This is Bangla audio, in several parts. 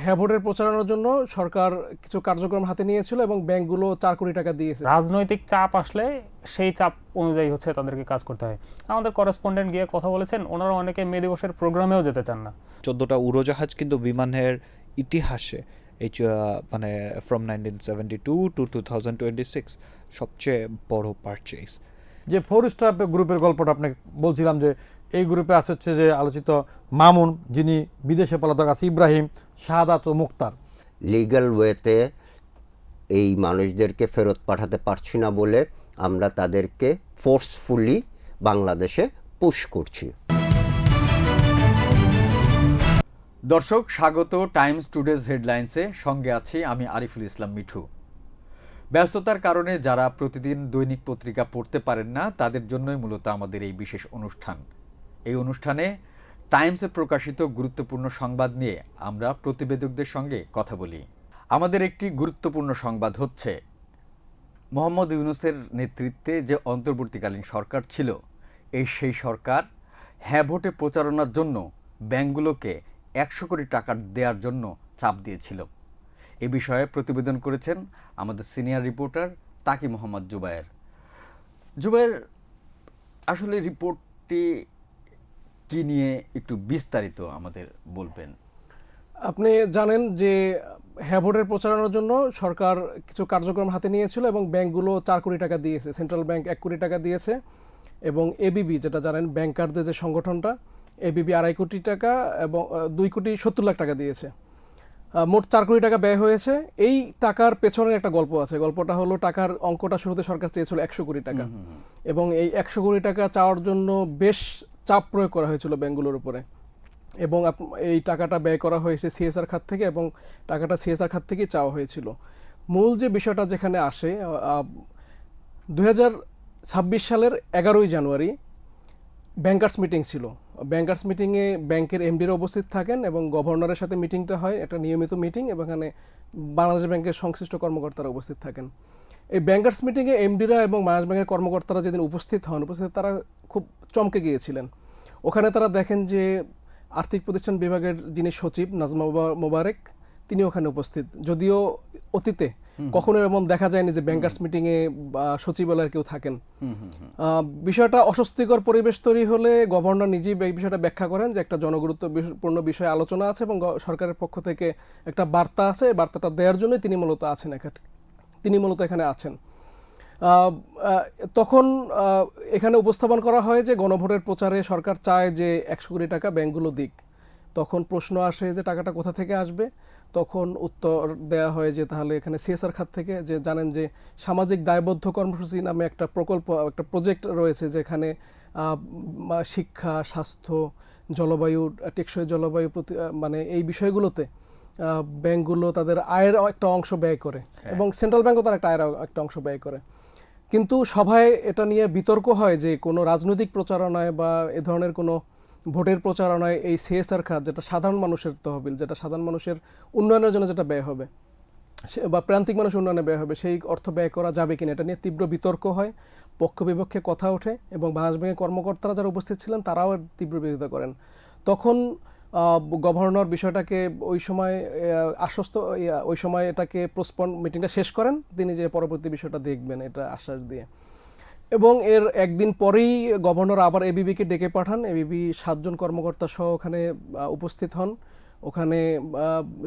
হ্যাঁ ভোটের প্রচারণার জন্য সরকার কিছু কার্যক্রম হাতে নিয়েছিল এবং ব্যাংকগুলো 4 কোটি টাকা দিয়েছে। রাজনৈতিক চাপ আসলে সেই চাপ অনুযায়ী হচ্ছে তাদেরকে কাজ করতে হয়। আমাদের করেসপন্ডেন্ট গিয়ে কথা বলেছেন, ওনারা অনেকে মে দিবসের প্রোগ্রামেও যেতে চান না। 14টা উড়োজাহাজ কিন্তু বিমানের ইতিহাসে এই মানে ফ্রম 1972 টু 2026 সবচেয়ে বড় পারচেজ। যে 4 স্টার গ্রুপের গল্পটা আপনাকে বলছিলাম, যে এই গ্রুপে আছে হচ্ছে যে আলোচিত মামুন, যিনি বিদেশে পলাতক আছে, ইব্রাহিম, শাহাদাত ও মুক্তার। লিগ্যাল ওয়েতে এই মানুষদেরকে ফেরত পাঠাতে পারছি না বলে আমরা তাদেরকে ফোর্সফুলি বাংলাদেশে পুশ করছি। দর্শক স্বাগত টাইমস টুডেজ হেডলাইন্সে, সঙ্গে আছি আমি আরিফুল ইসলাম মিঠু। ব্যস্ততার কারণে যারা প্রতিদিন দৈনিক পত্রিকা পড়তে পারেন না, তাদের জন্যই মূলত আমাদের এই বিশেষ অনুষ্ঠান। এই অনুষ্ঠানে টাইমসে প্রকাশিত গুরুত্বপূর্ণ সংবাদ নিয়ে আমরা প্রতিবেদকদের সঙ্গে কথা বলি। আমাদের একটি গুরুত্বপূর্ণ সংবাদ হচ্ছে, মোহাম্মদ ইউনূসের নেতৃত্বে যে অন্তর্বর্তীকালীন সরকার ছিল, সেই সরকার হ্যাঁ ভোটে প্রচারণার জন্য ব্যাংকগুলোকে 100 কোটি টাকা দেওয়ার জন্য চাপ দিয়েছিল। এ বিষয়ে প্রতিবেদন করেছেন আমাদের সিনিয়র রিপোর্টার তাকি মোহাম্মদ জুবায়ের। জুবায়ের, আসলে রিপোর্টটি কি নিয়ে একটু বিস্তারিত আমাদের বলবেন? আপনি জানেন যে হ্যাঁ ভোটের প্রচারণার জন্য সরকার কিছু কার্যক্রম হাতে নিয়েছিল এবং ব্যাংকগুলো 4 কোটি টাকা দিয়েছে। সেন্ট্রাল ব্যাংক 1 কোটি টাকা দিয়েছে এবং এবিবি, যেটা জানেন ব্যাংকারদের যে সংগঠনটা, এবিবি 2.5 কোটি টাকা এবং 2 কোটি 70 লাখ টাকা দিয়েছে। মোট 4 কোটি টাকা ব্যয় হয়েছে। এই টাকার পেছনের একটা গল্প আছে। গল্পটা হলো, টাকার অঙ্কটা শুরুতে সরকার চেয়েছিল 100 কোটি টাকা এবং এই 100 কোটি টাকা চাওয়ার জন্য বেশ চাপ প্রয়োগ করা হয়েছিল ব্যাংকগুলোর উপরে এবং এই টাকাটা ব্যয় করা হয়েছে সিএসআর খাত থেকে এবং টাকাটা সিএসআর খাত থেকেই চাওয়া হয়েছিল। মূল যে বিষয়টা যেখানে আসে, 2026 সালের 11ই জানুয়ারি ব্যাংকার্স মিটিং ছিল। ব্যাংকার্স মিটিংয়ে ব্যাংকের এমডিরা উপস্থিত থাকেন এবং গভর্নরের সাথে মিটিংটা হয়, একটা নিয়মিত মিটিং, এবং এখানে বাংলাদেশ ব্যাংকের সংশ্লিষ্ট কর্মকর্তারা উপস্থিত থাকেন। এই ব্যাংকার্স মিটিংয়ে এমডিরা এবং বাংলাদেশ ব্যাংকের কর্মকর্তারা যেদিন উপস্থিত হন, তারা খুব চমকে গিয়েছিলেন। ওখানে তারা দেখেন যে আর্থিক প্রতিষ্ঠান বিভাগের যিনি সচিব নাজমা মোবারক, তিনি ওখানে উপস্থিত। যদিও অতীতে কখনো এমন দেখা যায়নি যে ব্যাংকার্স মিটিংয়ে সচিবালয়ের কেউ থাকেন। বিষয়টা অস্বস্তিকর পরিবেশ তৈরি হলে গভর্নর নিজেই এই বিষয়টা ব্যাখ্যা করেন যে একটা জনগুরুত্বপূর্ণ বিষয়ে আলোচনা আছে এবং সরকারের পক্ষ থেকে একটা বার্তা আছে। এই বার্তাটা দেওয়ার জন্যই তিনি মূলত এখানে আছেন। তখন এখানে উপস্থাপন করা হয় যে গণভোটের প্রচারে সরকার চায় যে 100 কোটি টাকা ব্যাংকগুলো দিক। তখন প্রশ্ন আসে যে টাকাটা কোথা থেকে আসবে। তখন উত্তর দেয়া হয় যে তাহলে এখানে সিএসআর খাত থেকে, যে জানেন যে সামাজিক দায়বদ্ধ কর্মসূচি নামে একটা প্রকল্প, একটা প্রজেক্ট রয়েছে, যেখানে শিক্ষা, স্বাস্থ্য, জলবায়ু, টেকসই জলবায়ু মানে এই বিষয়গুলোতে ব্যাংকগুলো তাদের আয়ের একটা অংশ ব্যয় করে এবং সেন্ট্রাল ব্যাংকও তার আয়ের একটা অংশ ব্যয় করে। কিন্তু সভায় এটা নিয়ে বিতর্ক হয় যে কোনো রাজনৈতিক প্রচারণায় বা এ ধরনের কোনো ভোটের প্রচারণায় এই সিএসআর খাত, যেটা সাধারণ মানুষের তহবিল, যেটা সাধারণ মানুষের উন্নয়নের জন্য যেটা ব্যয় হবে বা প্রান্তিক মানুষের উন্নয়নে ব্যয় হবে, সেই অর্থ ব্যয় করা যাবে কিনা, এটা নিয়ে তীব্র বিতর্ক হয়, পক্ষ বিপক্ষে কথা ওঠে এবং বাংলাদেশ ব্যাংকের কর্মকর্তারা যারা উপস্থিত ছিলেন তারাও তীব্র বিরোধিতা করেন। তখন গভর্নর বিষয়টাকে ওই সময় এটাকে পোস্টপন, মিটিংটা শেষ করেন, তিনি যে পরবর্তী বিষয়টা দেখবেন এটা আশ্বাস দিয়ে। এবং এর একদিন পরেই গভর্নর আবার এবিবিকে ডেকে পাঠান। এবিবি 7 জন কর্মকর্তা সহ ওখানে উপস্থিত হন। ওখানে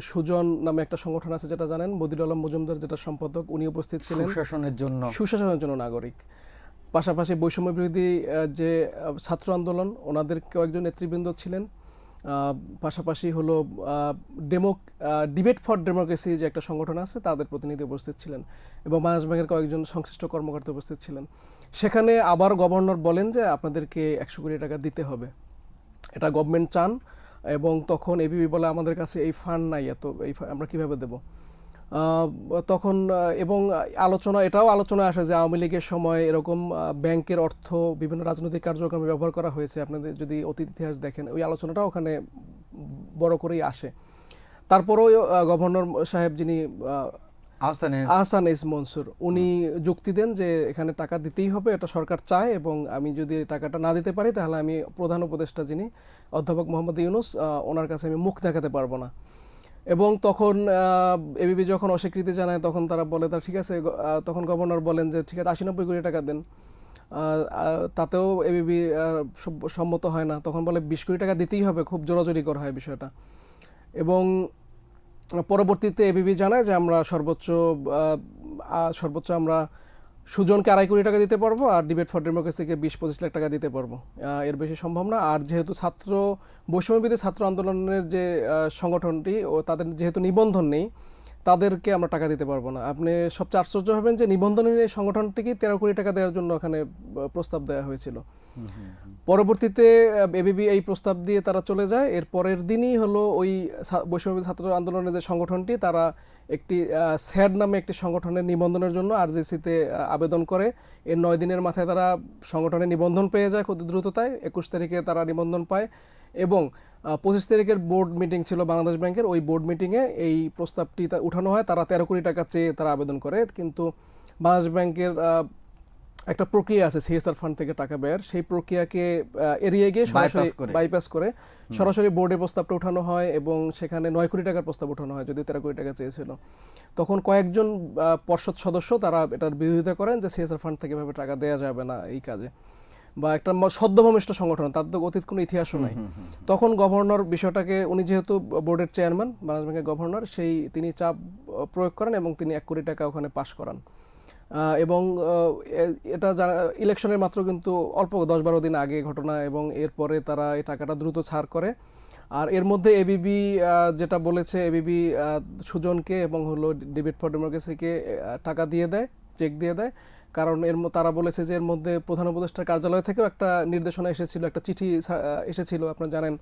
সুজন নামে একটা সংগঠন আছে, যেটা জানেন, বদিউল আলম মজুমদার যেটা সম্পাদক, উনি উপস্থিত ছিলেন। সুশাসনের জন্য নাগরিক। পাশাপাশি বৈষম্য বিরোধী যে ছাত্র আন্দোলন, ওনাদের কয়েকজন নেতৃবৃন্দ ছিলেন। পাশাপাশি হলো ডিবেট ফর ডেমোক্রেসি যে একটা সংগঠন আছে, তাদের প্রতিনিধি উপস্থিত ছিলেন এবং বাংলাদেশ ব্যাংকের কয়েকজন সংশ্লিষ্ট কর্মকর্তা উপস্থিত ছিলেন। সেখানে আবার গভর্নর বলেন যে আপনাদেরকে 100 কোটি টাকা দিতে হবে, এটা গভর্নমেন্ট চান। এবং তখন এবিবি বলে আমাদের কাছে এই ফান্ড নাই, আমরা কিভাবে দেব। তখন এবং এটাও আলোচনা আসে যে আওয়ামী লীগের সময় এরকম ব্যাংকের অর্থ বিভিন্ন রাজনৈতিক কার্যক্রমে ব্যবহার করা হয়েছে। আপনাদের যদি অতীত ইতিহাস দেখেন, ওই আলোচনাটাও ওখানে বড় করেই আসে। তারপরেও গভর্নর সাহেব, যিনি আহসান এস মনসুর, উনি যুক্তি দেন যে এখানে টাকা দিতেই হবে, এটা সরকার চায় এবং আমি যদি টাকাটা না দিতে পারি তাহলে আমি প্রধান উপদেষ্টা যিনি অধ্যাপক মোহাম্মদ ইউনূস, ওনার কাছে আমি মুখ দেখাতে পারবো না। এবং তখন এবিবি যখন অস্বীকৃতি জানায় তখন তারা বলে ঠিক আছে, তখন গভর্নর বলেন যে ঠিক আছে 80-90 কোটি টাকা দেন। তাতেও এবিবি সম্মত হয় না, তখন বলে 20 কোটি টাকা দিতেই হবে, খুব জোরাজোরি করা হয় বিষয়টা। এবং পরবর্তীতে এবিবি জানায় যে আমরা সর্বোচ্চ আমরা সুজনকে 2.5 কোটি টাকা দিতে পারবো, আর ডিবেট ফর ডেমোক্রেসিকে 20-25 লাখ টাকা দিতে পারবো, এর বেশি সম্ভব না। আর যেহেতু বৈষম্যবিরোধী ছাত্র আন্দোলনের যে সংগঠনটি, ও তাদের যেহেতু নিবন্ধন নেই, তাদেরকে আমরা টাকা দিতে পারবো না। আপনি সবচেয়ে আশ্চর্য হবেন যে নিবন্ধনের এই সংগঠনটিকে 13 কোটি টাকা দেওয়ার জন্য ওখানে প্রস্তাব দেওয়া হয়েছিল। পরবর্তীতে এবিবি এই প্রস্তাব দিয়ে তারা চলে যায়। এর পরের দিনই হলো ওই বৈষম্যবিরোধী ছাত্র আন্দোলনের যে সংগঠনটি, তারা একটি স্যাড নামে একটি সংগঠনের নিবন্ধনের জন্য আরজিসিতে আবেদন করে। এর 9 দিনের মাথায় তারা সংগঠনের নিবন্ধন পেয়ে যায় খুব দ্রুততায়। 21 তারিখে তারা নিবন্ধন পায় এবং 25 তারিখের বোর্ড মিটিং ছিল বাংলাদেশ ব্যাংকের, ওই বোর্ড মিটিংয়ে এই প্রস্তাবটি উঠানো হয়। তারা 13 কোটি টাকা চেয়ে তারা আবেদন করে, কিন্তু বাংলাদেশ ব্যাংকের একটা প্রক্রিয়া আছে সিএসআর ফান্ড থেকে টাকা ব্যয়ের, সেই প্রক্রিয়াকে এড়িয়ে গিয়ে সরাসরি বাইপাস করে সরাসরি বোর্ডে প্রস্তাবটা উঠানো হয় এবং সেখানে 9 কোটি টাকার প্রস্তাব উঠানো হয়, যদি 13 কোটি টাকা চেয়েছিল। তখন কয়েকজন পর্ষদ সদস্য তারা এটার বিরোধিতা করেন যে সিএসআর ফান্ড থেকে এভাবে টাকা দেওয়া যাবে না এই কাজে, বা একটা সদ্যভূমিষ্ঠ সংগঠন, তার তো অতীত কোনো ইতিহাসও নাই। তখন গভর্নর বিষয়টাকে, উনি যেহেতু বোর্ডের চেয়ারম্যান, বাংলাদেশ ব্যাংকের গভর্নর, তিনি চাপ প্রয়োগ করেন এবং তিনি 1 কোটি টাকা ওখানে পাশ করান। এবং এটা ইলেকশনের মাত্র কিন্তু অল্প 10-12 দিন আগে ঘটনা, এবং এরপরে তারা এই টাকাটা দ্রুত ছাড় করে। আর এর মধ্যে এবিবি যেটা বলেছে, এবিবি সুজনকে এবং হলো ডিবেট ফর ডেমোক্রেসিকে টাকা দিয়ে দেয়, চেক দিয়ে দেয়, কারণ তারা বলেছে যে এর মধ্যে প্রধান উপদেষ্টার কার্যালয় থেকেও একটা নির্দেশনা এসেছিল, একটা চিঠি এসেছিল, আপনারা জানেন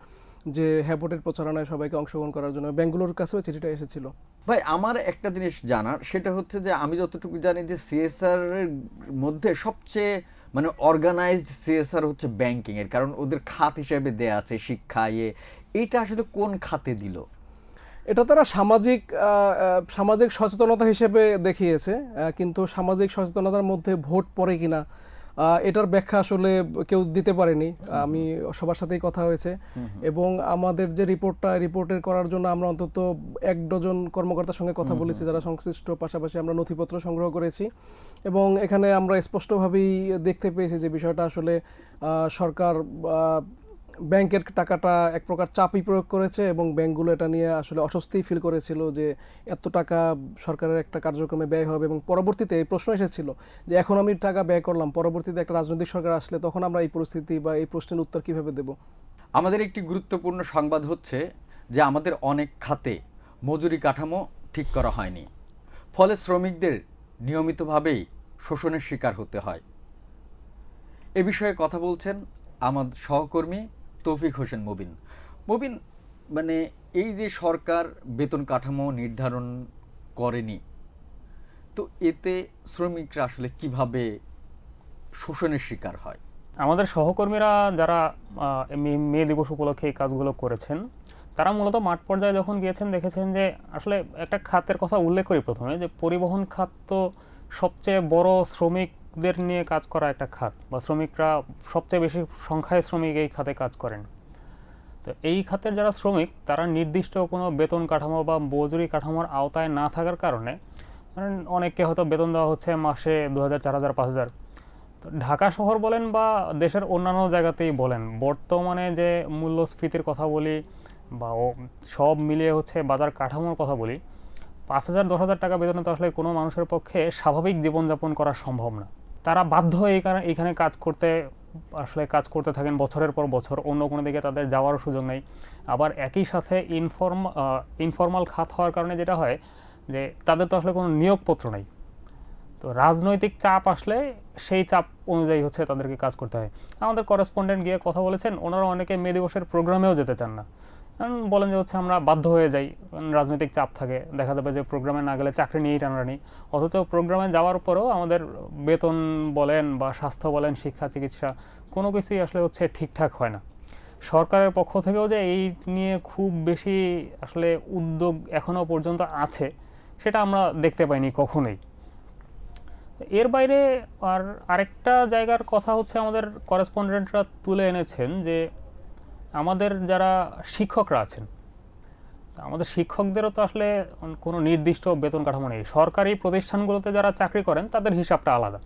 যে হ্যাবোটের প্রচারণায় সবাইকে অংশগ্রহণ করার জন্য বেঙ্গালুরুর কাছেও চিঠিটা এসেছিল। ভাই, আমার একটা জিনিস জানার, সেটা হচ্ছে যে আমি যতটুকু জানি যে সিএসআর এর মধ্যে সবচেয়ে মানে অর্গানাইজড সিএসআর হচ্ছে ব্যাংকিং এর, কারণ ওদের খাত হিসেবে দেয়া আছে শিক্ষা, এইটা আসলে কোন খাতে দিল? এটা তারা সামাজিক সচেতনতা হিসেবে দেখিয়েছে, কিন্তু সামাজিক সচেতনতার মধ্যে ভোট পড়ে কিনা এটার ব্যাখ্যা আসলে কেউ দিতে পারেনি। আমি সবার সাথেই কথা হয়েছে এবং আমাদের যে রিপোর্টের করার জন্য আমরা অন্তত 1 ডজন কর্মকর্তার সঙ্গে কথা বলেছি যারা সংশ্লিষ্ট, পাশাপাশি আমরা নথিপত্র সংগ্রহ করেছি এবং এখানে আমরা স্পষ্টভাবেই দেখতে পেয়েছি যে বিষয়টা আসলে সরকার ব্যাংকের টাকাটা এক প্রকার চাপই প্রয়োগ করেছে এবং ব্যাংকগুলো এটা নিয়ে আসলে অস্বস্তি ফিল করেছিল যে এত টাকা সরকারের একটা কার্যক্রমে ব্যয় হবে। এবং পরবর্তীতে এই প্রশ্ন এসেছিল যে এখন আমি টাকা ব্যয় করলাম, পরবর্তীতে একটা রাজনৈতিক সরকার আসলে তখন আমরা এই পরিস্থিতি বা এই প্রশ্নের উত্তর কিভাবে দেব? আমাদের একটি গুরুত্বপূর্ণ সংবাদ হচ্ছে যে আমাদের অনেক খাতে মজুরি কাঠামো ঠিক করা হয়নি, ফলে শ্রমিকদের নিয়মিতভাবেই শোষণের শিকার হতে হয়। এ বিষয়ে কথা বলছেন আমার সহকর্মী তৌফিক হোসেন মুবিন। মানে এই যে সরকার বেতন কাঠামো নির্ধারণ করেনি, তো এতে শ্রমিকরা আসলে কিভাবে শোষণের শিকার হয়? আমাদের সহকর্মীরা যারা মে দিবস উপলক্ষে এই কাজগুলো করেছেন, তারা মূলত মাঠ পর্যায়ে যখন গিয়েছেন দেখেছেন যে আসলে একটা খাতের কথা উল্লেখ করি প্রথমে, যে পরিবহন খাত তো সবচেয়ে বড় শ্রমিকদের নিয়ে কাজ করা একটা খাত, বা শ্রমিকরা সবচেয়ে বেশি সংখ্যায় শ্রমিক এই খাতে কাজ করেন। তো এই খাতের যারা শ্রমিক, তারা নির্দিষ্ট কোনো বেতন কাঠামো বা মজুরি কাঠামোর আওতায় না থাকার কারণে অনেককে হয়তো বেতন দেওয়া হচ্ছে মাসে 2000, 4000, 5000। তো ঢাকা শহর বলেন বা দেশের অন্যান্য জায়গাতেই বলেন, বর্তমানে যে মূল্যস্ফীতির কথা বলি বা সব মিলিয়ে হচ্ছে বাজার কাঠামোর কথা বলি, 5000, 10,000 টাকা বেতনে তো আসলে কোনো মানুষের পক্ষে স্বাভাবিক জীবনযাপন করা সম্ভব না। তারা বাধ্য এইখানে কাজ করতে থাকেন বছরের পর বছর, অন্য কোনো দিকে তাদের যাওয়ারও সুযোগ নেই। আবার একই সাথে ইনফর্মাল খাত হওয়ার কারণে যেটা হয় যে তাদের তো আসলে কোনো নিয়োগপত্র নেই। তো রাজনৈতিক চাপ আসলে সেই চাপ অনুযায়ী হচ্ছে তাদেরকে কাজ করতে হয়। আমাদের করেসপন্ডেন্ট গিয়ে কথা বলেছেন, ওনারা অনেকে মে দিবসের প্রোগ্রামেও যেতে চান না, কারণ বলেন যে হচ্ছে আমরা বাধ্য হয়ে যাই, রাজনৈতিক চাপ থাকে, দেখা যাবে যে প্রোগ্রামে না গেলে চাকরি নিয়েই টানাটানি, অথচ প্রোগ্রামে যাওয়ার পরেও আমাদের বেতন বলেন বা স্বাস্থ্য বলেন, শিক্ষা, চিকিৎসা কোনো কিছুই আসলে হচ্ছে ঠিকঠাক হয় না। সরকারের পক্ষ থেকেও যে এই নিয়ে খুব বেশি আসলে উদ্যোগ এখনও পর্যন্ত আছে সেটা আমরা দেখতে পাইনি কখনোই। এর বাইরে আরেকটা জায়গার কথা হচ্ছে আমাদের করেসপন্ডেন্টরা তুলে এনেছেন যে আমাদের যারা শিক্ষকরা আছেন তা আমাদের শিক্ষকদেরও তো আসলে কোনো নির্দিষ্ট বেতন কাঠামো নেই। সরকারি প্রতিষ্ঠানগুলোতে যারা চাকরি করেন তাদের হিসাবটা আলাদা,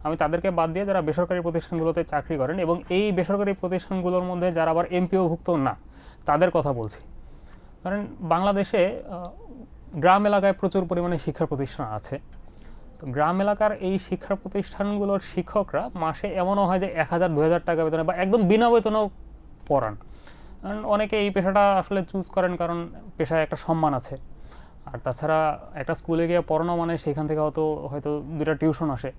আমি তাদেরকে বাদ দিয়ে যারা বেসরকারি প্রতিষ্ঠানগুলোতে চাকরি করেন এবং এই বেসরকারি প্রতিষ্ঠানগুলোর মধ্যে যারা আবার এমপিওভুক্ত না তাদের কথা বলছি। কারণ বাংলাদেশে গ্রাম এলাকায় প্রচুর পরিমাণে শিক্ষা প্রতিষ্ঠান আছে। তো গ্রাম এলাকার এই শিক্ষা প্রতিষ্ঠানগুলোর শিক্ষকরা মাসে এমনও হয় যে 1000-2000 টাকা বেতনে বা একদম বিনা বেতনেও পড়ান। কারণ অনেকে এই পেশাটা আসলে চুজ করেন কারণ পেশায় একটা সম্মান আছে, আর তাছাড়া একটা স্কুলে গিয়ে পড়ানো মানে সেখান থেকে হয়তো 2টা টিউশন আসে,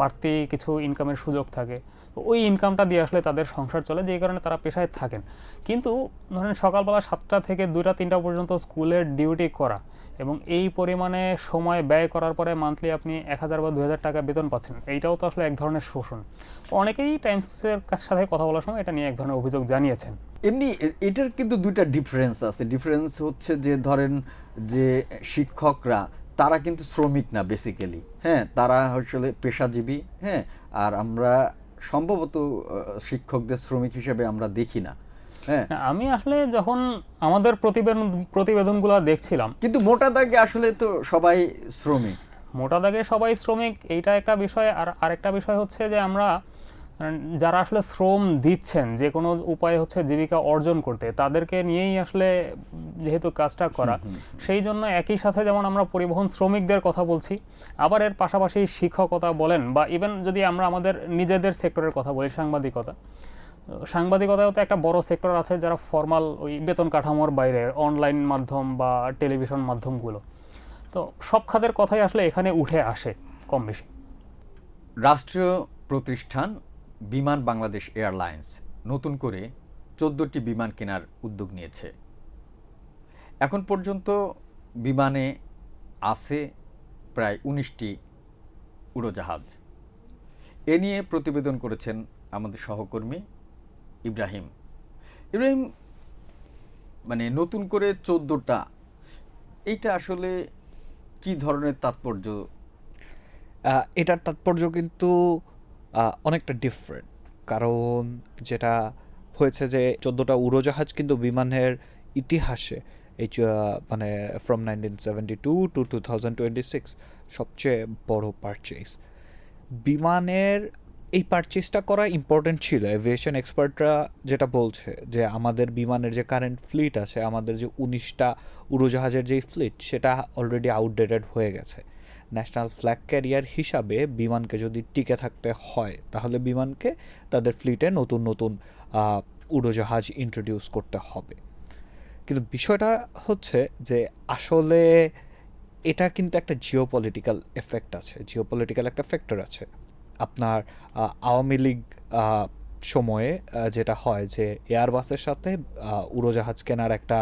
বাড়তি কিছু ইনকামের সুযোগ থাকে। তো ওই ইনকামটা দিয়ে আসলে তাদের সংসার চলে, যেই কারণে তারা পেশায় থাকেন। কিন্তু ধরেন সকালবেলা 7টা থেকে 2টা-3টা পর্যন্ত স্কুলের ডিউটি করা এবং এই পরিমাণে সময় ব্যয় করার পরে মান্থলি আপনি 1000 বা 2000 টাকা বেতন পাচ্ছেন, এইটাও তো আসলে এক ধরনের শোষণ। অনেকেই টাইমসের সাথে কথা বলার সময় এটা নিয়ে এক ধরনের অভিযোগ জানিয়েছেন। এমনি এটার কিন্তু দুইটা ডিফারেন্স আছে। ডিফারেন্স হচ্ছে যে ধরেন যে শিক্ষকরা তারা কিন্তু শ্রমিক না বেসিক্যালি, হ্যাঁ, তারা আসলে পেশাজীবী, হ্যাঁ, আর আমরা সম্ভবত শিক্ষকদের শ্রমিক হিসেবে আমরা দেখি না, হ্যাঁ। আমি আসলে যখন আমাদের প্রতিবেদনগুলো দেখছিলাম, কিন্তু মোটা দাগে আসলে তো সবাই শ্রমিক। মোটা দাগে সবাই শ্রমিক, এইটা একটা বিষয়। আর আরেকটা বিষয় হচ্ছে যে আমরা যারা আসলে শ্রম দিচ্ছেন যে কোনো উপায় হচ্ছে জীবিকা অর্জন করতে, তাদেরকে নিয়েই আসলে যেহেতু কাজটা করা, সেই জন্য একই সাথে যেমন আমরা পরিবহন শ্রমিকদের কথা বলছি, আবার এর পাশাপাশি শিক্ষকতা বলেন বা ইভেন যদি আমরা আমাদের নিজেদের সেক্টরের কথা বলি, সাংবাদিকতাও তো একটা বড় সেক্টর আছে যারা ফর্মাল ওই বেতন কাঠামোর বাইরে অনলাইন মাধ্যম বা টেলিভিশন মাধ্যমগুলো, তো সব খাতের কথাই আসলে এখানে উঠে আসে কম বেশি। রাষ্ট্রীয় প্রতিষ্ঠান বিমান বাংলাদেশ এয়ারলাইন্স নতুন করে 14টি বিমান কেনার উদ্যোগ নিয়েছে। এখন পর্যন্ত বিমানে আছে প্রায় 19টি উড়োজাহাজ। এ নিয়ে প্রতিবেদন করেছেন আমাদের সহকর্মী ইব্রাহিম। মানে নতুন করে 14টা, এইটা আসলে কি ধরনের তাৎপর্য? এটার তাৎপর্য কিন্তু অনেকটা ডিফারেন্ট, কারণ যেটা হয়েছে যে 14টা উড়োজাহাজ কিন্তু বিমানের ইতিহাসে এই মানে ফ্রম 1972 টু 2026 সবচেয়ে বড় পারচেজ। বিমানের এই পারচেজটা করা ইম্পর্টেন্ট ছিল। এভিয়েশন এক্সপার্টরা যেটা বলছে যে আমাদের বিমানের যে কারেন্ট ফ্লিট আছে, আমাদের যে 19টা উড়োজাহাজের যেই ফ্লিট, সেটা অলরেডি আউটডেটেড হয়ে গেছে। ন্যাশনাল ফ্ল্যাগ ক্যারিয়ার হিসাবে বিমানকে যদি টিকে থাকতে হয়, তাহলে বিমানকে তাদের ফ্লিটে নতুন নতুন উড়োজাহাজ ইন্ট্রোডিউস করতে হবে। কিন্তু বিষয়টা হচ্ছে যে আসলে এটা কিন্তু একটা জিওপলিটিক্যাল এফেক্ট আছে, জিওপলিটিক্যাল একটা ফ্যাক্টর আছে। আপনার আওয়ামী লীগ সময়ে যেটা হয় যে এয়ারবাসের সাথে উড়োজাহাজ কেনার একটা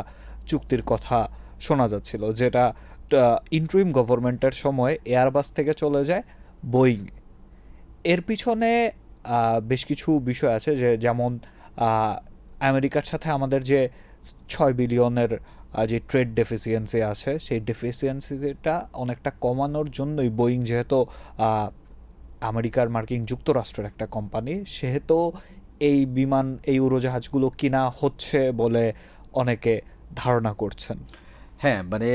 চুক্তির কথা শোনা যাচ্ছিল, যেটা ইন্টারিম গভর্নমেন্টের সময় এয়ারবাস থেকে চলে যায় বোয়িং। এর পিছনে বেশ কিছু বিষয় আছে, যে যেমন আমেরিকার সাথে আমাদের যে 6 বিলিয়নের যে ট্রেড ডেফিসিয়েন্সি আছে, সেই ডেফিসিয়েন্সিটা অনেকটা কমানোর জন্যই বোয়িং, যেহেতু মার্কিন যুক্তরাষ্ট্রের একটা কোম্পানি, সেহেতু এই উড়োজাহাজগুলো কিনা হচ্ছে বলে অনেকে ধারণা করছেন। হ্যাঁ, মানে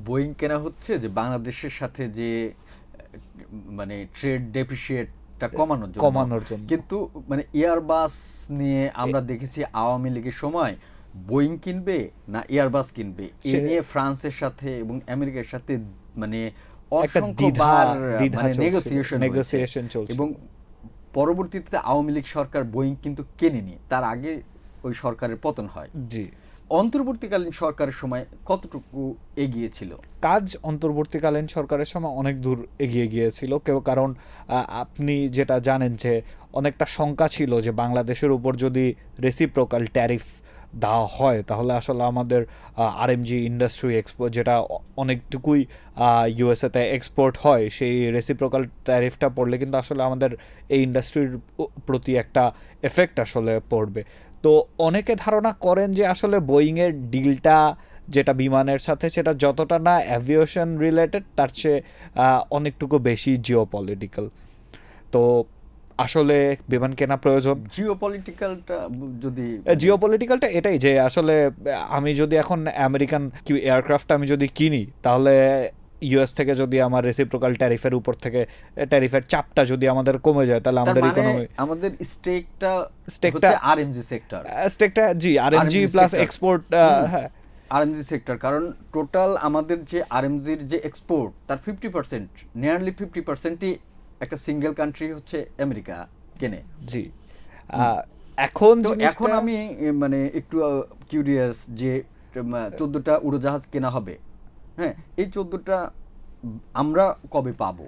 বোয়িং কেনা হচ্ছে যে বাংলাদেশের সাথে যে মানে ট্রেড ডেফিসিয়েটটা কমানোর জন্য। কিন্তু মানে এয়ারবাস নিয়ে আমরা দেখেছি আওয়ামী লীগের সময় বোয়িং কিনবে না এয়ারবাস কিনবে, এ নিয়ে ফ্রান্সের সাথে এবং আমেরিকার সাথে মানে অসংখ্যবার নেগোসিয়েশন চলছে। এবং পরবর্তীতে আওয়ামী লীগ সরকার বোয়িং কিন্তু কেনেনি, তার আগে ওই সরকারের পতন হয়। জি, অন্তর্বর্তীকালীন সরকারের সময় কতটুকু এগিয়েছিল কাজ? অন্তর্বর্তীকালীন সরকারের সময় অনেক দূর এগিয়ে গিয়েছিল কারণ আপনি যেটা জানেন যে অনেকটা শঙ্কা ছিল যে বাংলাদেশের উপর যদি রেসিপ্রোকাল ট্যারিফ দেওয়া হয়, তাহলে আসলে আমাদের আরএমজি ইন্ডাস্ট্রি এক্সপোর্ট, যেটা অনেকটুকুই ইউএসএতে এক্সপোর্ট হয়, সেই রেসিপ্রোকাল ট্যারিফটা পড়লে কিন্তু আসলে আমাদের এই ইন্ডাস্ট্রির প্রতি একটা এফেক্ট আসলে পড়বে। তো অনেকে ধারণা করেন যে আসলে বোয়িংয়ের ডিলটা যেটা বিমানের সাথে, সেটা যতটা না অ্যাভিয়েশন রিলেটেড, তার চেয়ে অনেকটুকু বেশি জিওপলিটিক্যাল। তো আসলে বিমান কেনা প্রয়োজন। জিওপলিটিক্যালটা যদি জিওপলিটিক্যালটা এটাই যে আসলে আমি যদি এখন আমেরিকান এয়ারক্রাফট আমি যদি কিনি, তাহলে ইউএস থেকে যদি আমার রেসিপ্রোকাল ট্যারিফের উপর থেকে ট্যারিফের চাপটা যদি আমাদের কমে যায়, তাহলে তার আমাদের মানে ইকোনমি আমাদের স্টেকটা স্টেকটা- আরএমজি সেক্টর, স্টেকটা জি RMG RMG plus sector। Export. হ্যাঁ আরএমজি সেক্টর, কারণ টোটাল আমাদের যে আরএমজির যে এক্সপোর্ট তার 50%, নিয়ারলি 50%ই একটা সিঙ্গেল কান্ট্রি হচ্ছে আমেরিকা কেনে। জি এখন তো জিনিসটা- এখন আমি মানে একটু কিউরিয়াস যে 14টা উড়োজাহাজ কেনা হবে, হ্যাঁ, এই 14টা আমরা কবে পাবো?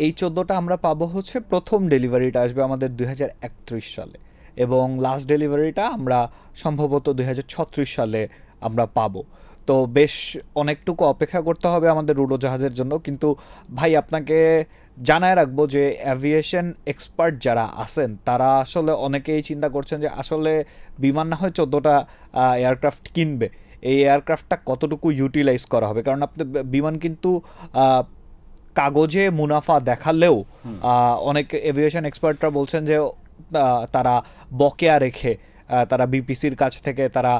এই 14টা আমরা পাবো হচ্ছে প্রথম ডেলিভারিটা আসবে আমাদের 2031 সালে, এবং লাস্ট ডেলিভারিটা আমরা সম্ভবত 2036 সালে আমরা পাবো। তো বেশ অনেকটুকু অপেক্ষা করতে হবে আমাদের উড়োজাহাজের জন্য। কিন্তু ভাই আপনাকে জানায় রাখবো যে অ্যাভিয়েশন এক্সপার্ট যারা আছেন তারা আসলে অনেকেই চিন্তা করছেন যে আসলে বিমান না হয় 14টা এয়ারক্রাফট কিনবে, এই এয়ারক্রাফটটা কতটুকু ইউটিলাইজ করা হবে। কারণ আপনি বিমান কিন্তু কাগজে মুনাফা দেখালেও অনেক এভিয়েশন এক্সপার্টরা বলছেন যে তারা বকেয়া রেখে তারা বিপিসির কাছ থেকে, তারা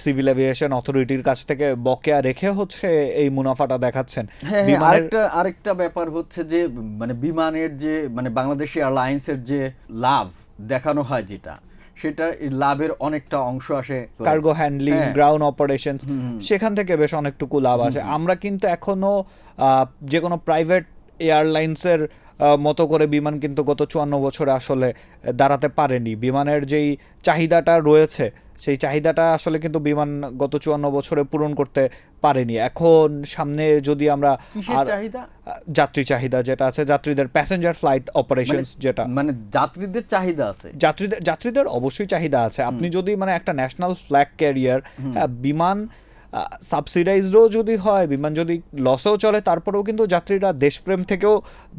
সিভিল এভিয়েশন অথরিটির কাছ থেকে বকেয়া রেখে হচ্ছে এই মুনাফাটা দেখাচ্ছেন। হ্যাঁ, বিমানের- আরেকটা ব্যাপার হচ্ছে যে মানে বিমানের যে মানে বাংলাদেশ এয়ারলাইন্সের যে লাভ দেখানো হয় যেটা, সেটা এই লাভের অনেকটা অংশ আসে কার্গো হ্যান্ডলিং, হ্যাঁ। গ্রাউন্ড অপারেশনস, সেখান থেকে বেশ অনেকটুকু লাভ আসে। আমরা কিন্তু এখনো যে কোনো প্রাইভেট এয়ারলাইন্সের মতো করে বিমান কিন্তু গত 54 বছরে আসলে দাঁড়াতে পারেনি। বিমানের যেই চাহিদাটা রয়েছে সেই চাহিদাটা আসলে কিন্তু বিমান গত 54 বছরে পূরণ করতে পারেনি। এখন সামনে যদি আমরা কিসের চাহিদা? যাত্রী চাহিদা যেটা আছে, যাত্রীদের প্যাসেঞ্জার ফ্লাইট অপারেশনস, যেটা মানে যাত্রীদের চাহিদা আছে, যাত্রীদের অবশ্যই চাহিদা আছে। আপনি যদি মানে একটা ন্যাশনাল ফ্ল্যাগ ক্যারিয়ার, বিমান সাবসিডাইজডও যদি হয়, বিমান যদি লসেও চলে, তারপরেও কিন্তু যাত্রীরা দেশপ্রেম থেকেও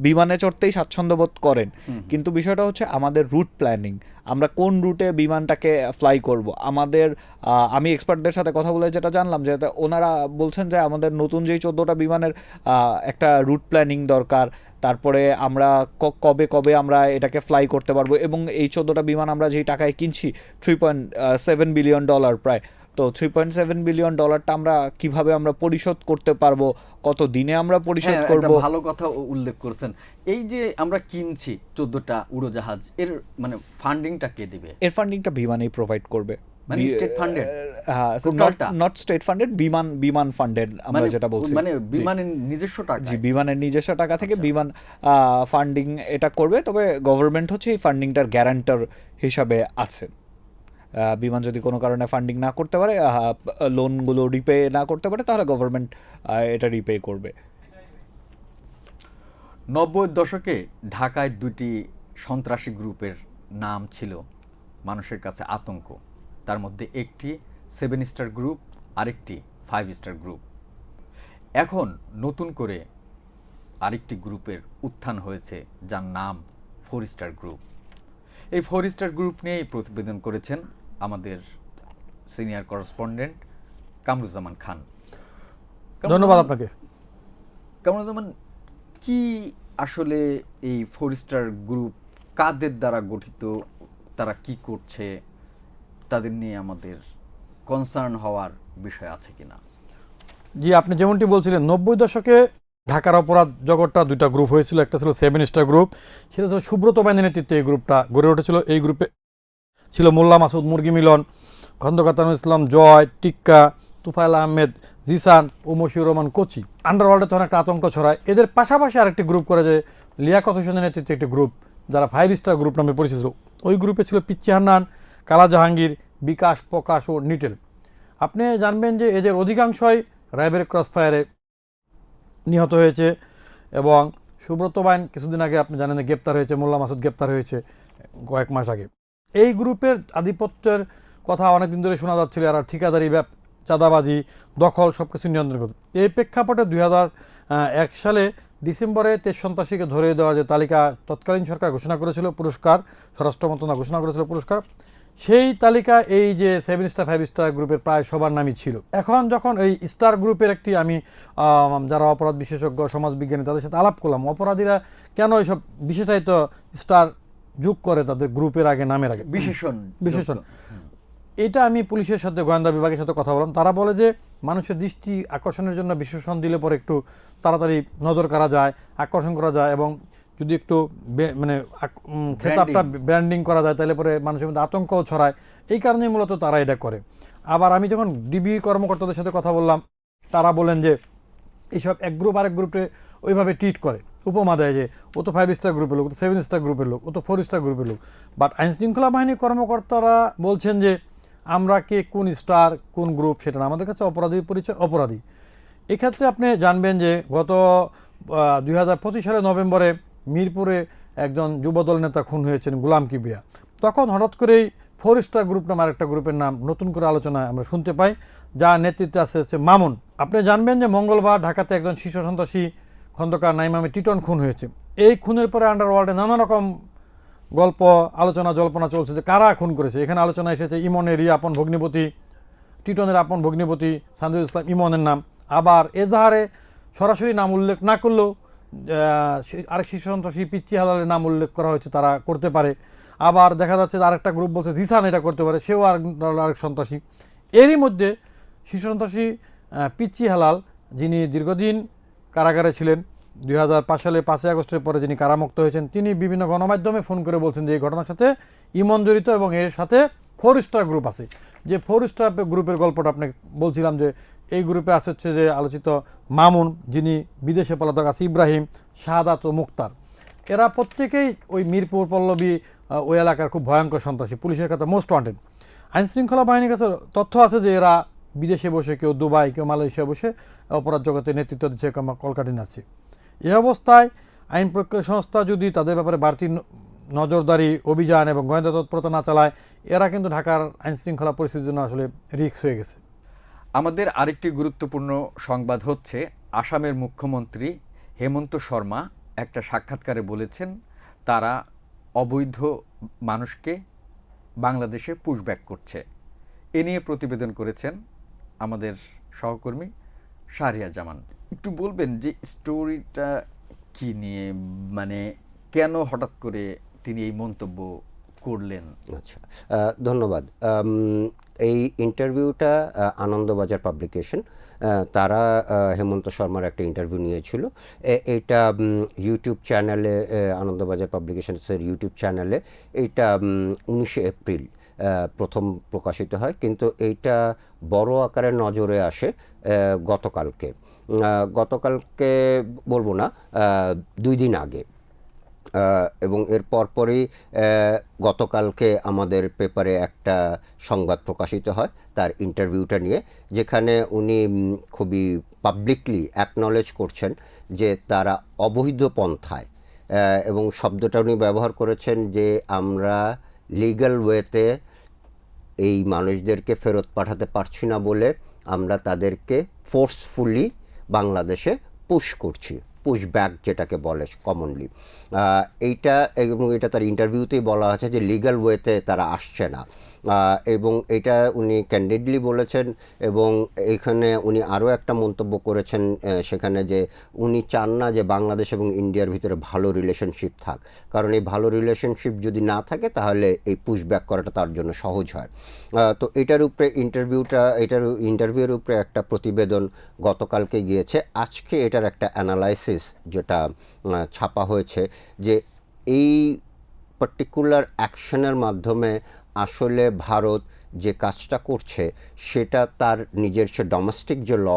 বিমানে চড়তেই স্বাচ্ছন্দ্য বোধ করেন। কিন্তু বিষয়টা হচ্ছে আমাদের রুট প্ল্যানিং, আমরা কোন রুটে বিমানটাকে ফ্লাই করব। আমাদের আমি এক্সপার্টদের সাথে কথা বলে যেটা জানলাম যে ওনারা বলছেন যে আমাদের নতুন যেই 14টা বিমানের একটা রুট প্ল্যানিং দরকার, তারপরে আমরা কবে কবে আমরা এটাকে ফ্লাই করতে পারবো, এবং এই 14টা বিমান আমরা যেই টাকায় কিনছি $3.7 বিলিয়ন প্রায়, তো $3.7 বিলিয়ন আমরা কিভাবে আমরা পরিশোধ করতে পারবো, কত দিনে আমরা পরিশোধ হ্যাঁ, করব। একটা ভালো কথা উল্লেখ করেছেন। এই যে আমরা কিনছি 14টা উড়োজাহাজ, এর মানে ফান্ডিংটা কে দিবে? এর ফান্ডিংটা বিমানেই প্রোভাইড করবে, মানে state funded? টোটালটা? নট স্টেট ফান্ডেড, বিমান ফান্ডেড আমরা যেটা বলছি। মানে জি। বিমানের নিজস্ব টাকা? জি, বিমানের নিজস্ব টাকা থেকে বিমান ফান্ডিং এটা করবে। তবে গভর্নমেন্ট হচ্ছে এই ফান্ডিংটার গ্যারান্টার হিসাবে আছে। বিমান যদি কোনো কারণে ফান্ডিং না করতে পারে, লোনগুলো রিপে না করতে পারে, তাহলে গভর্নমেন্ট এটা রিপে করবে। 90-এর দশকে ঢাকায় দুটি সন্ত্রাসী গ্রুপের নাম ছিল মানুষের কাছে আতঙ্ক। তার মধ্যে একটি 7 স্টার গ্রুপ, আরেকটি 5 স্টার গ্রুপ। এখন নতুন করে আরেকটি গ্রুপের উত্থান হয়েছে যার নাম 4 স্টার গ্রুপ। এই 4 স্টার গ্রুপ নিয়েই প্রতিবেদন করেছেন আমাদের সিনিয়র করেসপন্ডেন্ট কামরুজ্জামান খান। ধন্যবাদ আপনাকে। কামরুজ্জামান, কি আসলে এই 4 স্টার গ্রুপ কাদের দ্বারা গঠিত, তারা কি করছে, তাদের নিয়ে আমাদের কনসার্ন হওয়ার বিষয় আছে কিনা? জি, আপনি যেমনটি বলছিলেন 90 দশকে ঢাকার অপরাধ জগৎটা দুইটা গ্রুপ হয়েছিল। একটা ছিল 7 স্টার গ্রুপ, সেটা ছিল সুব্রত বাইনের নেতৃত্বে এই গ্রুপটা গড়ে উঠেছিল। এই গ্রুপে ছিল মোল্লা মাসুদ, মুরগি মিলন, খন্দকার তানুল ইসলাম জয়, টিক্কা, তুফাইল আহমেদ, জিসান ও মশিউর রহমান কোচি। আন্ডারওয়ার্ল্ডে তখন একটা আতঙ্ক ছড়ায়। এদের পাশাপাশি আরেকটি গ্রুপ করে যে লিয়াকত হোসেনের নেতৃত্বে একটি গ্রুপ, যারা 5 স্টার গ্রুপ নামে পরিচিত। ওই গ্রুপে ছিল পিচ্চি হান্নান, কালা জাহাঙ্গীর, বিকাশ, প্রকাশ ও নিটেল। আপনি জানবেন যে এদের অধিকাংশই র্যাবের ক্রসফায়ারে নিহত হয়েছে, এবং সুব্রত বাইন কিছুদিন আগে আপনি জানেন গ্রেপ্তার হয়েছে, মোল্লা মাসুদ গ্রেপ্তার হয়েছে কয়েক মাস আগে। এই গ্রুপের আধিপত্যের কথা অনেকদিন ধরে শোনা যাচ্ছিল, এরা ঠিকাদারি, চাঁদাবাজি, দখল সব কিছু নিয়ন্ত্রণ করত। এই প্রেক্ষাপটে 2001 সালে ডিসেম্বরে 23 সন্ত্রাসীকে ধরে দেওয়ার যে তালিকা তৎকালীন সরকার ঘোষণা করেছিল, পুরস্কার স্বরাষ্ট্র মন্ত্রণালয় ঘোষণা করেছিল পুরস্কার, সেই তালিকা এই যে 7 স্টার 5 স্টার গ্রুপের প্রায় সবার নামই ছিল। এখন যখন এই স্টার গ্রুপের একটি আমি যারা অপরাধ বিশেষজ্ঞ, সমাজবিজ্ঞানী, তাদের সাথে আলাপ করলাম, অপরাধীরা কেন এইসব বিশেষায়িত স্টার যোগ করে তাদের গ্রুপের আগে, নামের আগে বিশেষণ বিশেষণ। এটা আমি পুলিশের সাথে, গোয়েন্দা বিভাগের সাথে কথা বললাম, তারা বলে যে মানুষের দৃষ্টি আকর্ষণের জন্য বিশেষণ দিলে পরে একটু তাড়াতাড়ি নজর করা যায়, আকর্ষণ করা যায়, এবং যদি একটু মানে খেতাবটা ব্র্যান্ডিং করা যায় তাহলে পরে মানুষের মধ্যে আতঙ্কও ছড়ায়। এই কারণেই মূলত তারা এটা করে। আবার আমি যখন ডিবি কর্মকর্তাদের সাথে কথা বললাম, তারা বলেন যে এইসব এক গ্রুপ আরেক গ্রুপে ওইভাবে ট্রিট করে, উপমা দেয় যে ও তো 5 স্টার গ্রুপের লোক, ও তো 7 স্টার গ্রুপের লোক, ও তো 4 স্টার গ্রুপের লোক। বাট আইনশৃঙ্খলা বাহিনীর কর্মকর্তারা বলছেন যে আমরা কে কোন স্টার কোন গ্রুপ সেটা না, আমাদের কাছে অপরাধীর পরিচয় অপরাধী। এক্ষেত্রে আপনি জানবেন যে গত 2025 সালের নভেম্বরে মিরপুরে একজন যুবদল নেতা খুন হয়েছেন, গোলাম কিবরিয়া। তখন হঠাৎ করেই 4 স্টার গ্রুপ নামে আরেকটা গ্রুপের নাম নতুন করে আলোচনায় আমরা শুনতে পাই, যার নেতৃত্বে আছে হচ্ছে মামুন। আপনি জানবেন যে মঙ্গলবার ঢাকাতে একজন শীর্ষ সন্ত্রাসী খন্দকার নাইমামে টিটন খুন হয়েছে। এই খুনের পরে আন্ডারওয়ার্ল্ডে নানা রকম গল্প, আলোচনা, জল্পনা চলছে যে কারা খুন করেছে। এখানে আলোচনা এসেছে ইমনের আপন ভগ্নিপতি, টিটনের আপন ভগ্নিপতি সানজিদুল ইসলাম ইমনের নাম। আবার এজাহারে সরাসরি নাম উল্লেখ না করলেও আরেক শীর্ষ সন্ত্রাসী পিচ্চি হালালের নাম উল্লেখ করা হয়েছে, তারা করতে পারে। আবার দেখা যাচ্ছে যে আরেকটা গ্রুপ বলছে জিসান এটা করতে পারে, সেও আরেক সন্ত্রাসী। এরই মধ্যে শীর্ষ সন্ত্রাসী পিচ্চি হালাল, যিনি দীর্ঘদিন কারাগারে ছিলেন, 2005 সালে 5 আগস্টের পরে যিনি কারামুক্ত হয়েছেন, তিনি বিভিন্ন গণমাধ্যমে ফোন করে বলছেন যে এই ঘটনার সাথে ইমন জড়িত এবং এর সাথে 4 স্টার গ্রুপ আছে। যে 4 স্টার গ্রুপের গল্পটা আপনাকে বলছিলাম, যে এই গ্রুপে আছে হচ্ছে যে আলোচিত মামুন, যিনি বিদেশে পলাতক আছে, ইব্রাহিম, শাহাদাত ও মুক্তার। এরা প্রত্যেকেই ওই মিরপুর পল্লবী ওই এলাকার খুব ভয়ঙ্কর সন্ত্রাসী, পুলিশের কাছে মোস্ট ওয়ান্টেড। আইনশৃঙ্খলা বাহিনীর কাছে তথ্য আছে যে এরা বিদেশে বসে, কেউ দুবাই, কেউ মালয়েশিয়া বসে অপরাধ জগতে নেতৃত্ব দিচ্ছে, কলকাতা নার্সি। এই অবস্থায় আইন প্রক্রিয়া সংস্থা যদি তাদের ব্যাপারে বাড়তি নজরদারি, অভিযান এবং গোয়েন্দা তৎপরতা না চালায়, এরা কিন্তু ঢাকার আইনশৃঙ্খলা পরিস্থিতির জন্য আসলে রিস্ক হয়ে গেছে। আমাদের আরেকটি গুরুত্বপূর্ণ সংবাদ হচ্ছে, আসামের মুখ্যমন্ত্রী হেমন্ত শর্মা একটা সাক্ষাৎকারে বলেছেন তারা অবৈধ মানুষকে বাংলাদেশে পুশব্যাক করছে। এ নিয়ে প্রতিবেদন করেছেন আমাদের সহকর্মী শাহরিয়ার জামান। একটু বলবেন যে স্টোরিটা কি নিয়ে, মানে কেন হঠাৎ করে তিনি এই মন্তব্য করলেন? আচ্ছা, ধন্যবাদ। এই ইন্টারভিউটা আনন্দবাজার পাবলিকেশন, তারা হেমন্ত শর্মার একটা ইন্টারভিউ নিয়েছিল। এটা ইউটিউব চ্যানেলে, আনন্দবাজার পাবলিকেশনসের ইউটিউব চ্যানেলে এইটা 19 এপ্রিল প্রথম প্রকাশিত হয়, কিন্তু এইটা বড় আকারে নজরে আসে গতকালকে বলবো না, 2 দিন আগে। এবং এর পরপরই গতকালকে আমাদের পেপারে একটা সংবাদ প্রকাশিত হয় তার ইন্টারভিউটা নিয়ে, যেখানে উনি খুবই পাবলিকলি অ্যাকনলেজ করছেন যে তারা অবৈধ পন্থায়, এবং শব্দটা উনি ব্যবহার করেছেন যে আমরা লিগ্যাল ওয়েতে এই মানুষদেরকে ফেরত পাঠাতে পারছি না বলে আমরা তাদেরকে ফোর্সফুলি বাংলাদেশে পুশ করছি, পুশ ব্যাক যেটাকে বলে কমনলি। এইটা, এবং এটা তার ইন্টারভিউতেই বলা আছে যে লিগ্যাল ওয়েতে তারা আসছে না, এবং এটা উনি ক্যান্ডিডলি বলেছেন। এবং এখানে উনি আরও একটা মন্তব্য করেছেন সেখানে, যে উনি চান না যে বাংলাদেশ এবং ইন্ডিয়ার ভিতরে ভালো রিলেশনশিপ থাক, কারণ এই ভালো রিলেশনশিপ যদি না থাকে তাহলে এই পুশ ব্যাক করাটা তার জন্য সহজ হয়। তো এটার উপরে ইন্টারভিউর উপরে একটা প্রতিবেদন গতকালকে গিয়েছে। আজকে এটার একটা অ্যানালাইসিস যেটা ছাপা হয়েছে, যে এই পার্টিকুলার অ্যাকশনের মাধ্যমে আসলে ভারত যে কাজটা করছে সেটা তার নিজের ডোমেস্টিক যে law,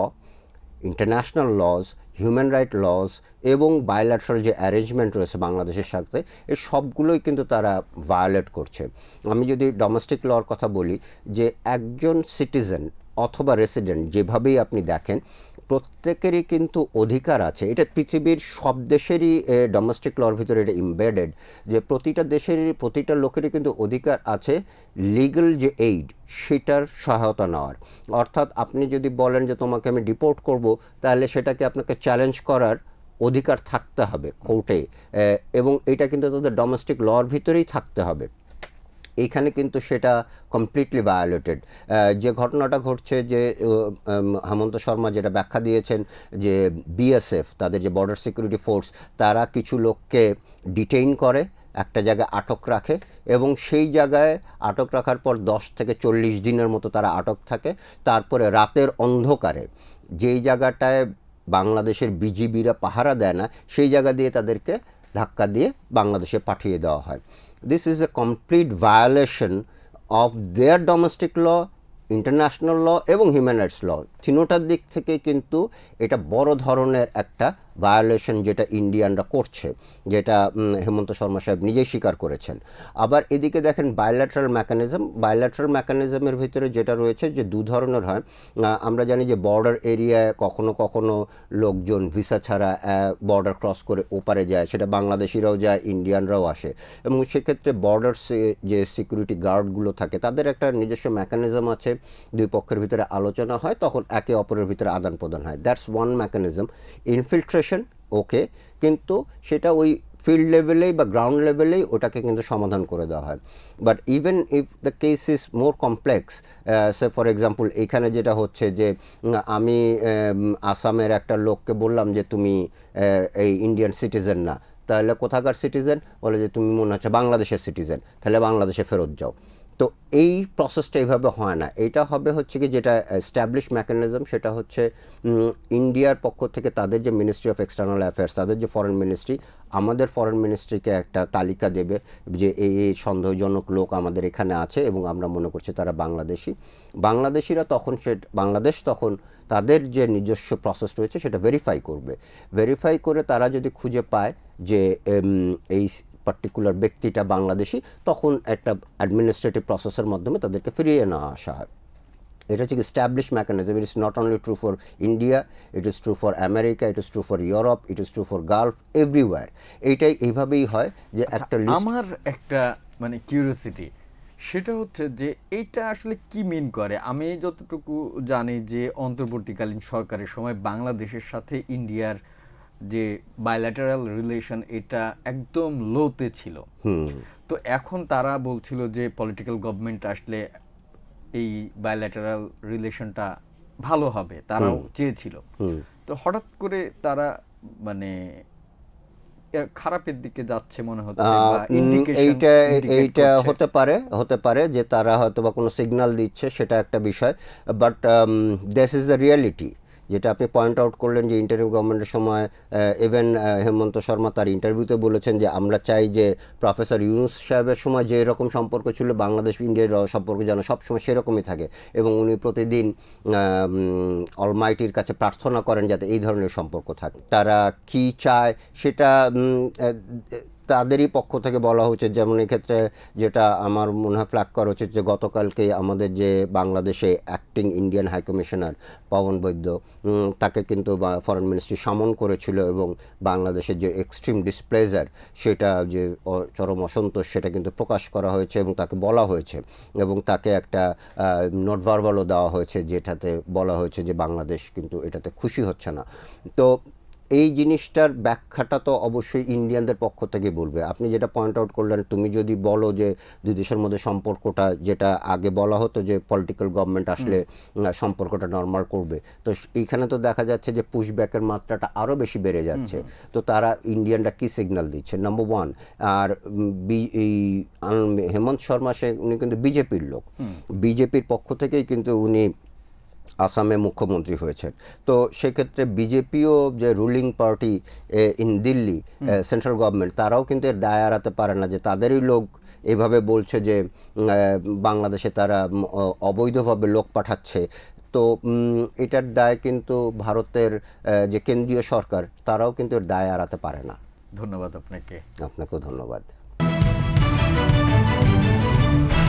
international laws, human right laws এবং বায়োল্যাটারাল যে অ্যারেঞ্জমেন্ট রয়েছে বাংলাদেশের সাথে, এই সবগুলোই কিন্তু তারা ভায়োলেট করছে। আমি যদি ডোমেস্টিক লর কথা বলি, যে একজন সিটিজেন অথবা রেসিডেন্ট যেভাবেই আপনি দেখেন, প্রত্যেকেরই কিন্তু অধিকার আছে। এটা পৃথিবীর সব দেশেরই ডোমেস্টিক লর ভিতরে এটা ইমবেডেড, যে প্রতিটা দেশেরই, প্রতিটা লোকেরই কিন্তু অধিকার আছে লিগ্যাল যে এইড সেটার সহায়তা নেওয়ার। অর্থাৎ আপনি যদি বলেন যে তোমাকে আমি ডিপোর্ট করব, তাহলে সেটাকে আপনাকে চ্যালেঞ্জ করার অধিকার থাকতে হবে কোর্টে, এবং এটা কিন্তু তাদের ডোমেস্টিক লর ভিতরেই থাকতে হবে। এইখানে কিন্তু সেটা কমপ্লিটলি ভায়োলেটেড। যে ঘটনাটা ঘটছে, যে হেমন্ত শর্মা যেটা ব্যাখ্যা দিয়েছেন, যে বিএসএফ, তাদের যে বর্ডার সিকিউরিটি ফোর্স, তারা কিছু লোককে ডিটেইন করে, একটা জায়গায় আটক রাখে এবং সেই জায়গায় আটক রাখার পর 10 থেকে 40 দিনের মতো তারা আটক থাকে। তারপরে রাতের অন্ধকারে যেই জায়গাটায় বাংলাদেশের বিজিবিরা পাহারা দেয় না সেই জায়গা দিয়ে তাদেরকে ধাক্কা দিয়ে বাংলাদেশে পাঠিয়ে দেওয়া হয়। This is a complete violation of their domestic law, international law এবং হিউম্যান রাইটস ল। তিনোটার দিক থেকে কিন্তু এটা বড় ধরনের একটা ভায়োলেশন যেটা ইন্ডিয়ানরা করছে, যেটা হেমন্ত শর্মা সাহেব নিজেই স্বীকার করেছেন। আবার এদিকে দেখেন বাইল্যাটারাল মেকানিজমের ভিতরে যেটা রয়েছে যে দু ধরনের হয়। আমরা জানি যে বর্ডার এরিয়ায় কখনো কখনো লোকজন ভিসা ছাড়া বর্ডার ক্রস করে ওপারে যায়, সেটা বাংলাদেশিরাও যায়, ইন্ডিয়ানরাও আসে, এবং সেক্ষেত্রে বর্ডার যে সিকিউরিটি গার্ডগুলো থাকে তাদের একটা নিজস্ব মেকানিজম আছে, দুই পক্ষের ভিতরে আলোচনা হয়, তখন একে অপরের ভিতরে আদান প্রদান হয়। That's one mechanism. ইনফিলট্রেশন ওকে, কিন্তু সেটা ওই ফিল্ড লেভেলেই বা গ্রাউন্ড লেভেলেই ওটাকে কিন্তু সমাধান করে দেওয়া হয়। But even if the case is more complex, say for example এখানে যেটা হচ্ছে যে আমি আসামের একটা লোককে বললাম যে তুমি এই ইন্ডিয়ান সিটিজেন না, তাহলে কোথাকার সিটিজেন? বলে যে তুমি মনে হচ্ছে বাংলাদেশের সিটিজেন, তাহলে বাংলাদেশে ফেরত যাও। তো এই প্রসেসটা এইভাবে হয় না, এটা হবে হচ্ছে কি যেটা এস্টাবলিশ মেকানিজম, সেটা হচ্ছে ইন্ডিয়ার পক্ষ থেকে তাদের যে মিনিস্ট্রি অফ এক্সটার্নাল অ্যাফেয়ার্স, তাদের যে ফরেন মিনিস্ট্রি, আমাদের ফরেন মিনিস্ট্রিকে একটা তালিকা দেবে যে এই সন্দেহজনক লোক আমাদের এখানে আছে এবং আমরা মনে করছি তারা বাংলাদেশিরা তখন বাংলাদেশ তখন তাদের যে নিজস্ব প্রসেস রয়েছে সেটা ভেরিফাই করে তারা যদি খুঁজে পায় যে এই পার্টিকুলার ব্যক্তিটা বাংলাদেশি, তখন একটা অ্যাডমিনিস্ট্রেটিভ প্রসেসের মাধ্যমে তাদেরকে ফিরিয়ে নেওয়া আসা হয়। এটা হচ্ছে establish mechanism. It is not only true for India, it is true for America, it is true for Europe, it is true for Gulf, everywhere. এইটাই এইভাবেই হয় যে একটা লিস্ট। আমার একটা মানে কিউরিওসিটি, সেটা হচ্ছে যে এইটা আসলে কি মিন করে। আমি যতটুকু জানি যে অন্তর্বর্তীকালীন সরকারের সময় বাংলাদেশের সাথে ইন্ডিয়ার যে বায়োল্যাটারাল রিলেশন এটা একদম লোতে ছিল। তো এখন তারা বলছিল যে পলিটিক্যাল গভর্নমেন্ট আসলে এই বায়োল্যাটারাল রিলেশনটা ভালো হবে, তারাও চেয়েছিল। তো হঠাৎ করে তারা মানে খারাপের দিকে যাচ্ছে মনে হচ্ছে। এইটা হতে পারে যে তারা হয়তো বা কোনো সিগন্যাল দিচ্ছে, সেটা একটা বিষয়। But this is the reality, যেটা আপনি পয়েন্ট আউট করলেন যে ইন্টারিম গভর্নমেন্টের সময় ইভেন হেমন্ত শর্মা তার ইন্টারভিউতে বলেছেন যে আমরা চাই যে প্রফেসর ইউনুস সাহেবের সময় যে এরকম সম্পর্ক ছিল বাংলাদেশ ইন্ডিয়ার সম্পর্ক যেন সবসময় সেরকমই থাকে, এবং উনি প্রতিদিন অলমাইটির কাছে প্রার্থনা করেন যাতে এই ধরনের সম্পর্ক থাকে। তারা কি চায় সেটা তাদেরই পক্ষ থেকে বলা হচ্ছে। যেমন এক্ষেত্রে যেটা আমার মনে হয় ফ্ল্যাগ করা উচিত যে গতকালকে আমাদের যে বাংলাদেশে অ্যাক্টিং ইন্ডিয়ান হাইকমিশনার পবন বৈদ্য, তাকে কিন্তু ফরেন মিনিস্ট্রি সমন করেছিল এবং বাংলাদেশের যে এক্সট্রিম ডিসপ্লেজার, সেটা যে চরম অসন্তোষ, সেটা কিন্তু প্রকাশ করা হয়েছে এবং তাকে বলা হয়েছে, এবং তাকে একটা নোট ভার্বালও দেওয়া হয়েছে যেটাতে বলা হয়েছে যে বাংলাদেশ কিন্তু এটাতে খুশি হচ্ছে না। তো এই জিনিসটার ব্যাখ্যাটা তো অবশ্যই ইন্ডিয়ানদের পক্ষ থেকে বলবে। আপনি যেটা পয়েন্ট আউট করলেন, তুমি যদি বলো যে দুই দেশের মধ্যে সম্পর্কটা, যেটা আগে বলা হতো যে পলিটিক্যাল গভর্নমেন্ট আসলে সম্পর্কটা নর্মাল করবে, তো এইখানে তো দেখা যাচ্ছে যে পুশব্যাকের মাত্রাটা আরও বেশি বেড়ে যাচ্ছে। তো তারা ইন্ডিয়ানরা কি সিগন্যাল দিচ্ছে, নাম্বার ওয়ান। আর এই হেমন্ত শর্মা উনি কিন্তু বিজেপির লোক, বিজেপির পক্ষ থেকেই কিন্তু উনি আসামে মুখ্যমন্ত্রী হয়েছেন। তো সেক্ষেত্রে বিজেপিও যে ruling party in Delhi, central government, তারাও কিন্তু এর দায় এড়াতে পারে না যে তাদেরই লোক এভাবে বলছে যে বাংলাদেশে তারা অবৈধভাবে লোক পাঠাচ্ছে। তো এটার দায় কিন্তু ভারতের যে কেন্দ্রীয় সরকার, তারাও কিন্তু এর দায় এড়াতে পারে না। ধন্যবাদ আপনাকে। আপনাকেও ধন্যবাদ।